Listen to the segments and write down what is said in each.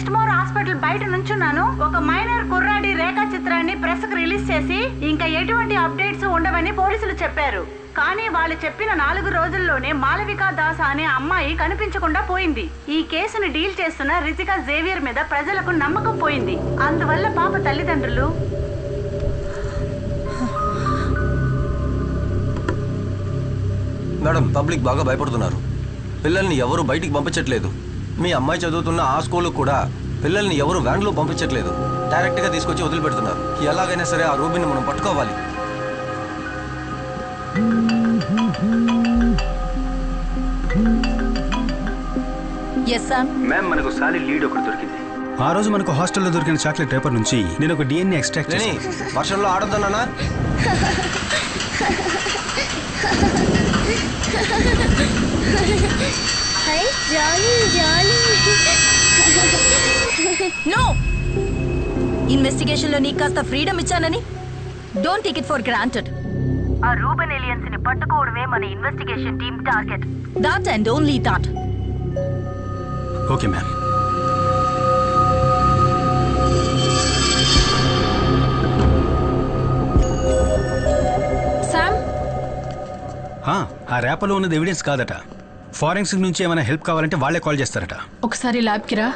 బ్రిడ్జ్మోర్ hospital బయట నుంచున్నాను. ఒక minor కుర్రాడి రేఖా చిత్రాన్ని ప్రెస్ కు రిలీజ్ చేసి ఇంకా ఎటువంటి అప్డేట్స్ ఉండవని పోలీసులు చెప్పారు. కానీ వాళ్ళు చెప్పిన 4 రోజుల్లోనే మాలవికా దాస్ అనే అమ్మాయి కనిపించకుండా పోయింది. ఈ కేసును డీల్ చేస్తున్న రితికా జేవియర్ మీద ప్రజలకు నమ్మకం పోయింది. అందువల్ల పాప తల్లిదండ్రులు మేడం పబ్లిక్ బాగా భయపడుతున్నారు. పిల్లల్ని ఎవరు బయటికి పంపించట్లేదు. మీ అమ్మాయి చదువుతున్న ఆ స్కూల్ కూడా పిల్లల్ని ఎవరు వ్యాన్లో పంపించట్లేదు. డైరెక్ట్ గా తీసుకొచ్చి వదిలిపెడుతున్నారు. ఎలాగైనా సరే ఆ రూబిని మనం పట్టుకోవాలి. మనకు సాలిడ్ లీడ్ ఒకటి దొరికింది. ఆ రోజు మనకు హాస్టల్లో దొరికిన చాక్లెట్ పేపర్ నుంచి నేను ఒక డిఎన్ఏ ఎక్స్ట్రాక్ట్ చేశాను. వర్షంలో ఆడొద్దన్నా. నో, ఇన్వెస్టిగేషన్ లో నీకు కాస్త ఫ్రీడమ్ ఇచ్చానని don't take it for granted. ఆ రూబెన్ ఏలియన్స్ ని పట్టుకోవడమే మన investigation team target. That and only that. Okay ma'am. ఆ ర్యాపలో ఉన్నది ఎవిడెన్స్ కాదట. ఫారెన్సిక్ నుంచి ఏమైనా హెల్ప్ కావాలంటే వాళ్ళే కాల్ చేస్తారట. ఒకసారి ల్యాబ్కి రా.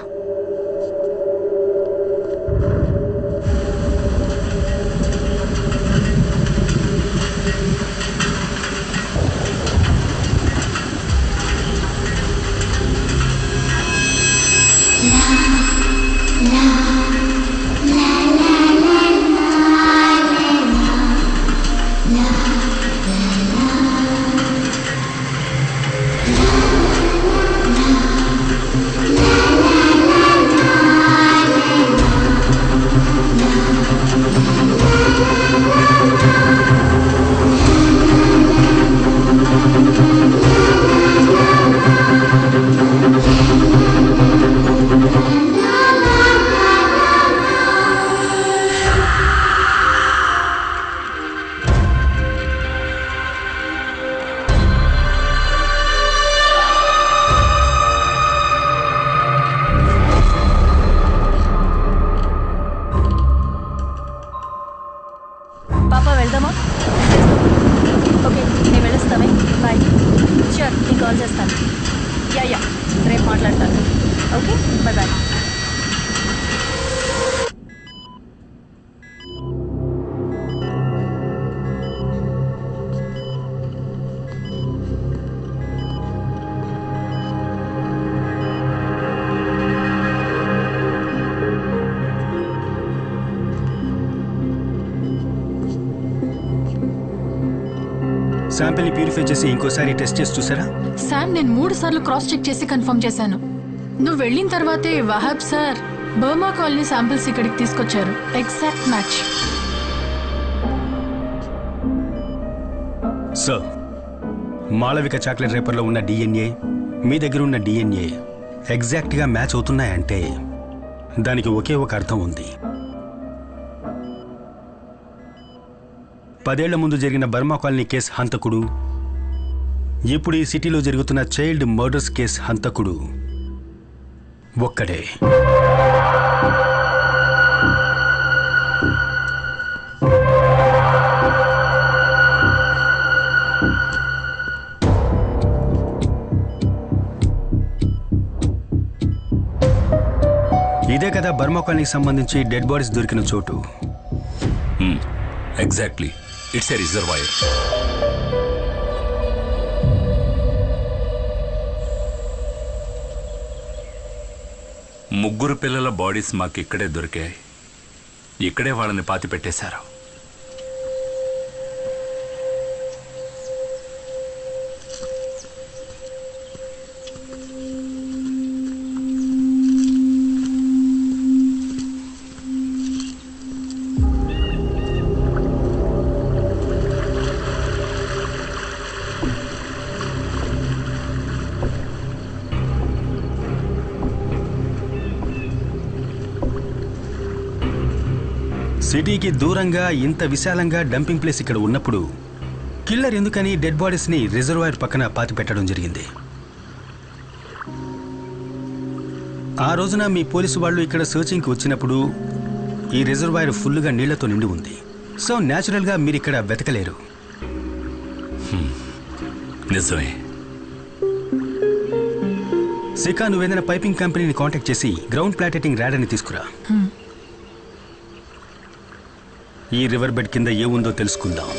శాంపిల్ ని ప్యూరిఫై చేసి ఇంకోసారి టెస్ట్ చేసి చూసారా? శామ్, నేను 3 సార్లు క్రాస్ చెక్ చేసి కన్ఫర్మ్ చేశాను. నువ్వు వెళ్ళిన తర్వాతే Wahab sir Burma colony samples ఇక్కడికి తీసుకొచ్చారు. Exact match. Sir, Malavika chocolate రేపర్లో ఉన్న డిఎన్ఏ మీ దగ్గర ఉన్న డిఎన్ఏ ఎగ్జాక్ట్ గా మ్యాచ్ అవుతున్నాయంటే దానికి ఒకే ఒక అర్థం ఉంది. 10 ఏళ్ల ముందు జరిగిన బర్మా కాలనీ కేసు హంతకుడు, ఇప్పుడు ఈ సిటీలో జరుగుతున్న చైల్డ్ మర్డర్స్ కేసు హంతకుడు ఒక్కడే. ఇదే కదా బర్మా కాలనీకి సంబంధించి డెడ్ బాడీస్ దొరికిన చోటు. Exactly, it's a reservoir. ముగ్గురు పిల్లల బాడీస్ మాకు ఇక్కడే దొరికాయి. ఇక్కడే వాళ్ళని పాతి పెట్టేశారు. సిటీకి దూరంగా ఇంత విశాలంగా డంపింగ్ ప్లేస్ ఇక్కడ ఉన్నప్పుడు కిల్లర్ ఎందుకని డెడ్ బాడీస్ ని రిజర్వాయర్ పక్కన పాతి పెట్టడం జరిగింది? ఆ రోజున మీ పోలీసు వాళ్ళు ఇక్కడ సర్చింగ్కి వచ్చినప్పుడు ఈ రిజర్వాయర్ ఫుల్గా నీళ్లతో నిండి ఉంది. సో న్యాచురల్గా మీరు ఇక్కడ వెతకలేరు. నిజమే. శిఖా, నువ్వేదైనా పైపింగ్ కంపెనీని కాంటాక్ట్ చేసి గ్రౌండ్ ప్లాటెటింగ్ ర్యాడర్ని తీసుకురా. ఈ రివర్ బెడ్ కింద ఏముందో తెలుసుకుందాం.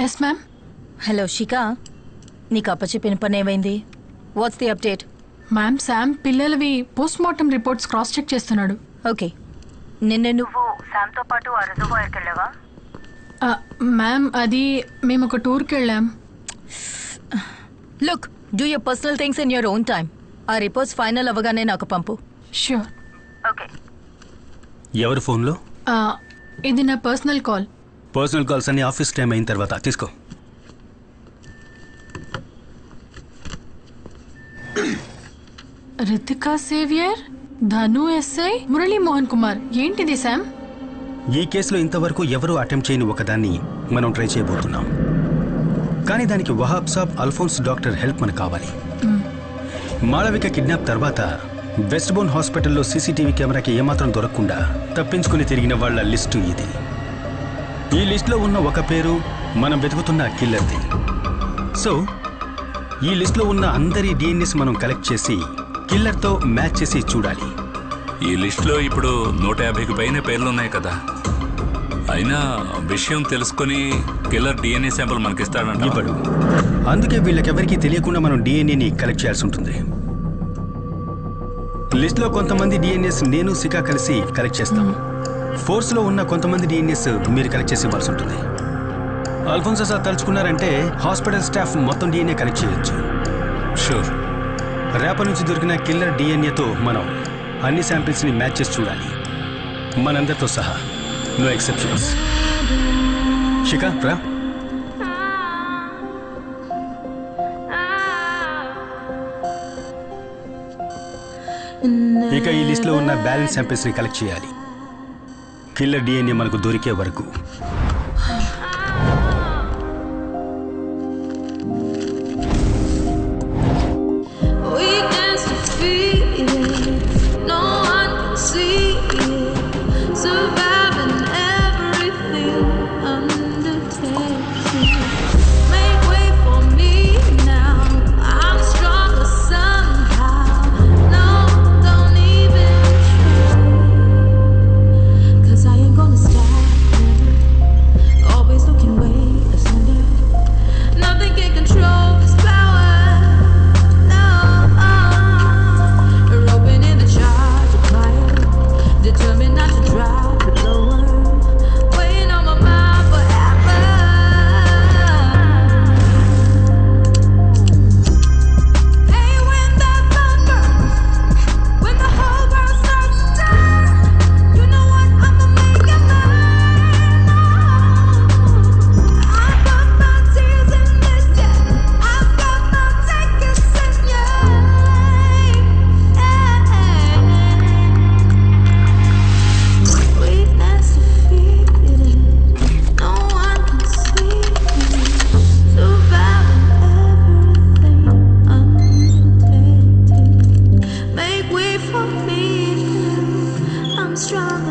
Yes ma'am. హలో శిఖా, నీకు అప్పచెప్పిన పని ఏమైంది? What's the update? Ma'am, Sam పిల్లలవి post mortem reports cross check చేస్తున్నాడు. ఓకే, నిన్న నువ్వు శామ్తో పాటు ఆ రిజర్వాయర్కి వెళ్ళావా? మ్యామ్, అది మేము ఒక టూర్కి వెళ్ళాం. Look, do your personal things in your own time. ఆ రిపోర్ట్స్ ఫైనల్ అవ్వగానే నాకు పంపు. ష్యూర్. ఓకే. ఎవరి ఫోన్లో? ఇది నా పర్సనల్ కాల్. పర్సనల్ కాల్స్ అన్ని ఆఫీస్ టైం అయిన తర్వాత తీసుకో. రితికా సేవియర్, ధను ఎస్ఐ, మురళీ మోహన్ కుమార్. ఏంటిది శామ్? ఈ కేసులో ఇంతవరకు ఎవరూ అటెంప్ట్ చేయని ఒకదాన్ని మనం ట్రై చేయబోతున్నాం. కానీ దానికి వహాబ్ సాబ్, అల్ఫోన్స్ డాక్టర్ హెల్ప్ మనకు కావాలి. మాళవిక కిడ్నాప్ తర్వాత వెస్ట్ బోన్ హాస్పిటల్లో సీసీటీవీ కెమెరాకి ఏమాత్రం దొరకకుండా తప్పించుకుని తిరిగిన వాళ్ళ లిస్టు ఇది. ఈ లిస్టులో ఉన్న ఒక పేరు మనం వెతుకుతున్న కిల్లర్ది. సో ఈ లిస్టులో ఉన్న అందరి డిఎన్ఏస్ మనం కలెక్ట్ చేసి కిల్లర్తో మ్యాచ్ చేసి చూడాలి. ఈ లిస్టులో ఇప్పుడు 150కి పైన పేర్లున్నాయి కదా. అయినా విషయం తెలుసుకుని కిల్లర్ డిఎన్ఏ శాంపుల్ మనకిస్తాడంట. ఇవ్వడు. అందుకే వీళ్ళకెవరికీ తెలియకుండా మనం డిఎన్ఏని కలెక్ట్ చేయాల్సి ఉంటుంది. లిస్టులో కొంతమంది డిఎన్ఏస్ నేను శిఖా కలిసి కలెక్ట్ చేస్తాం. ఫోర్స్లో ఉన్న కొంతమంది డిఎన్ఏస్ మీరు కలెక్ట్ చేసి ఇవ్వాల్సి ఉంటుంది. అల్ఫోన్సో సార్ తలుచుకున్నారంటే హాస్పిటల్ స్టాఫ్ మొత్తం డిఎన్ఏ కలెక్ట్ చేయొచ్చు. షూర్. రేపటి నుంచి దొరికిన కిల్లర్ డిఎన్ఏతో మనం అన్ని శాంపిల్స్ని మ్యాచ్ చేసి చూడాలి, మనందరితో సహా. No exceptions. శిఖా రా. ఇక ఈ లిస్ట్లో ఉన్న బ్యాలెన్స్ శాంపిల్స్ని కలెక్ట్ చేయాలి, కిల్లర్ డిఎన్ఏ మనకు దొరికే వరకు.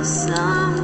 some